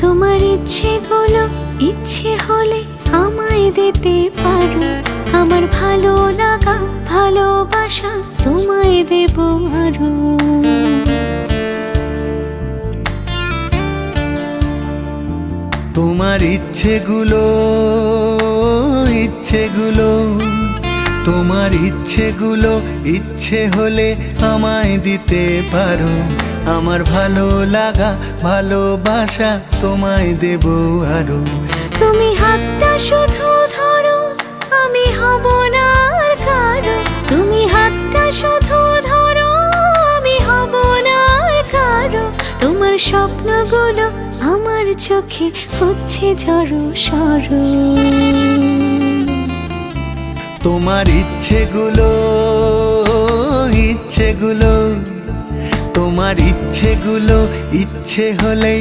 তোমার ইচ্ছেগুলো ইচ্ছে হলে আমায় দিতে পারো। আমার ভালো লাগা ভালোবাসা তোমায় দেব আরো। তোমার ইচ্ছেগুলো তোমার ইচ্ছেগুলো ইচ্ছে হলে আমায় দিতে পারো। আমার ভালো লাগা ভালোবাসা তোমায় দেব আরো। তুমি হাতটা শুধু ধরো, আমি হব না আর কারো। তুমি হাতটা শুধু ধরো, আমি হব না আর কারো। তোমার স্বপ্নগুলো আমার চোখে হচ্ছে জড়ো সরো। তোমার ইচ্ছেগুলো তোমার ইচ্ছেগুলো ইচ্ছে হলে